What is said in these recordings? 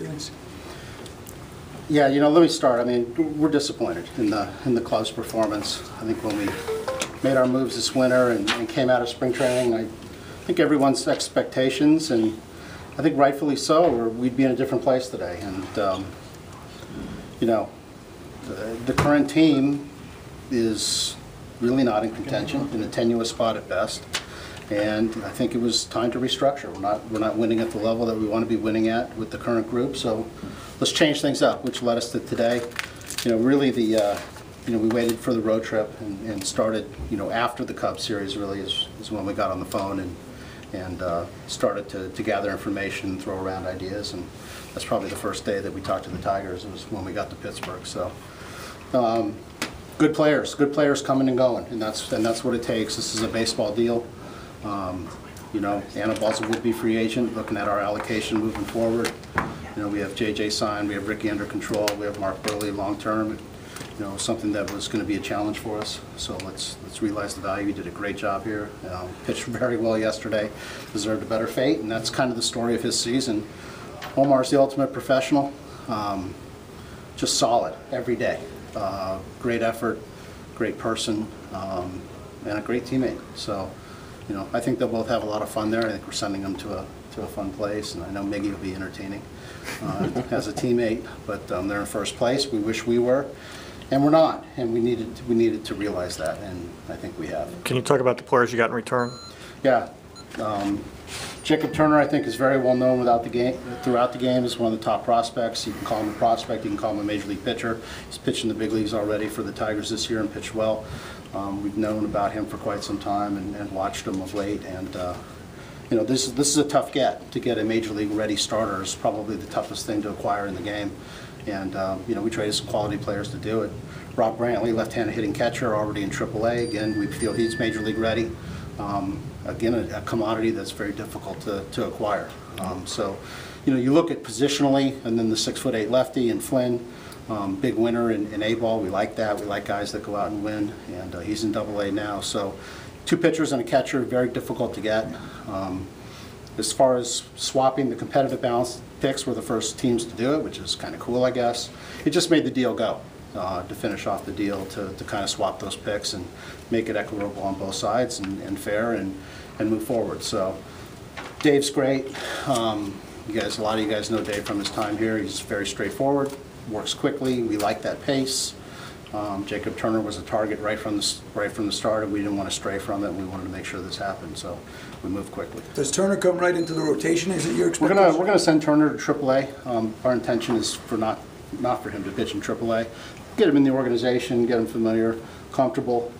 experience? Yeah, you know, let me start. I mean, we're disappointed in the club's performance. I think when we made our moves this winter and came out of spring training, I think everyone's expectations, and I think rightfully so, or we'd be in a different place today. And you know, the current team is really not in contention, in a tenuous spot at best. And I think it was time to restructure. We're not winning at the level that we want to be winning at with the current group. So let's change things up, which led us to today. You know, really we waited for the road trip and started, you know, after the Cubs series really is when we got on the phone and started to gather information and throw around ideas. And that's probably the first day that we talked to the Tigers. It was when we got to Pittsburgh. So good players coming and going, and that's what it takes. This is a baseball deal. You know, Annibal's a would-be free agent, looking at our allocation moving forward. You know, we have JJ signed, we have Ricky under control, we have Mark Burley long-term. You know, something that was going to be a challenge for us. So let's realize the value. He did a great job here. Pitched very well yesterday. Deserved a better fate, and that's kind of the story of his season. Omar's the ultimate professional. Just solid every day. Great effort, great person, and a great teammate. So, you know, I think they'll both have a lot of fun there. I think we're sending them to a fun place, and I know Miggy will be entertaining as a teammate. But they're in first place. We wish we were, and we're not. And we needed to realize that, and I think we have. Can you talk about the players you got in return? Yeah. Jacob Turner, I think, is very well known throughout the game. Is one of the top prospects. You can call him a prospect. You can call him a major league pitcher. He's pitched in the big leagues already for the Tigers this year and pitched well. We've known about him for quite some time and watched him of late. And you know, this is a tough get. To get a major league ready starter is probably the toughest thing to acquire in the game. And you know, we traded some quality players to do it. Rob Brantley, left-handed hitting catcher, already in AAA. Again, we feel he's major league ready. Again, a commodity that's very difficult to acquire. So, you know, you look at positionally, and then the 6'8" lefty and Flynn, big winner in A-ball. We like that. We like guys that go out and win, and he's in AA now. So, two pitchers and a catcher, very difficult to get. As far as swapping the competitive balance picks, we're the first teams to do it, which is kind of cool, I guess. It just made the deal go. To finish off the deal, to kind of swap those picks and make it equitable on both sides and fair and move forward. So Dave's great. You guys, a lot of you guys know Dave from his time here. He's very straightforward, works quickly. We like that pace. Jacob Turner was a target right from the start, and we didn't want to stray from it. We wanted to make sure this happened, so we moved quickly. Does Turner come right into the rotation? Is it your expectation? We're gonna send Turner to AAA. Our intention is for not for him to pitch in AAA. Get him in the organization, get him familiar, comfortable.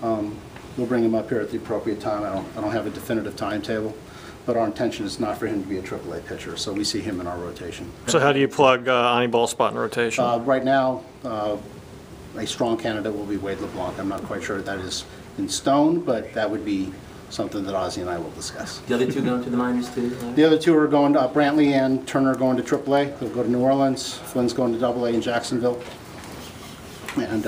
We'll bring him up here at the appropriate time. I don't have a definitive timetable, but our intention is not for him to be a AAA pitcher, so we see him in our rotation. So how do you plug Annibal's spot in rotation? Right now, a strong candidate will be Wade LeBlanc. I'm not quite sure that is in stone, but that would be something that Ozzie and I will discuss. The other two going to the minors too? The other two are going to Brantley and Turner are going to AAA. They'll go to New Orleans. Flynn's going to AA in Jacksonville. And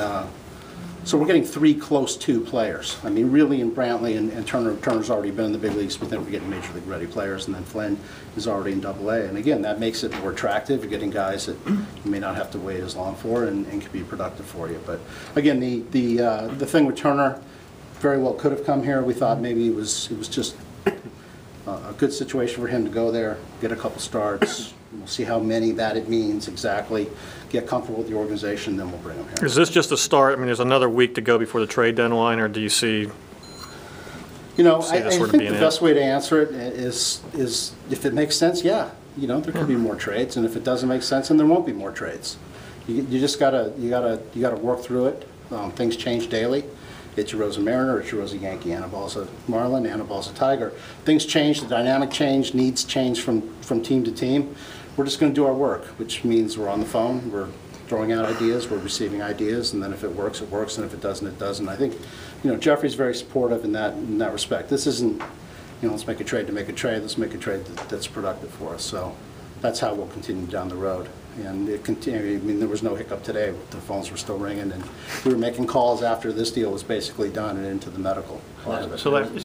so we're getting three close to players. I mean, really in Brantley and Turner's already been in the big leagues, but then we're getting major league ready players, and then Flynn is already in AA. And again, that makes it more attractive. You're getting guys that you may not have to wait as long for and can be productive for you. But again, the thing with Turner, very well could have come here. We thought maybe it was just a good situation for him to go there, get a couple starts. We'll see how many that it means exactly. Get comfortable with the organization, then we'll bring him here. Is this just a start? I mean, there's another week to go before the trade deadline, or do you see? You know, I think the best way to answer it is if it makes sense, yeah. You know, there could be more trades, and if it doesn't make sense, then there won't be more trades. You just gotta work through it. Things change daily. Ichiro's a Mariner, Ichiro's a Yankee, Annibal's a Marlin, Annibal's a Tiger. Things change, the dynamic change, needs change from team to team. We're just going to do our work, which means we're on the phone, we're throwing out ideas, we're receiving ideas, and then if it works, it works, and if it doesn't, it doesn't. I think, you know, Jeffrey's very supportive in that respect. This isn't, you know, let's make a trade to make a trade. Let's make a trade that's productive for us. So that's how we'll continue down the road. And it continued. I mean, there was no hiccup today. The phones were still ringing, and we were making calls after this deal was basically done and into the medical part of it. So that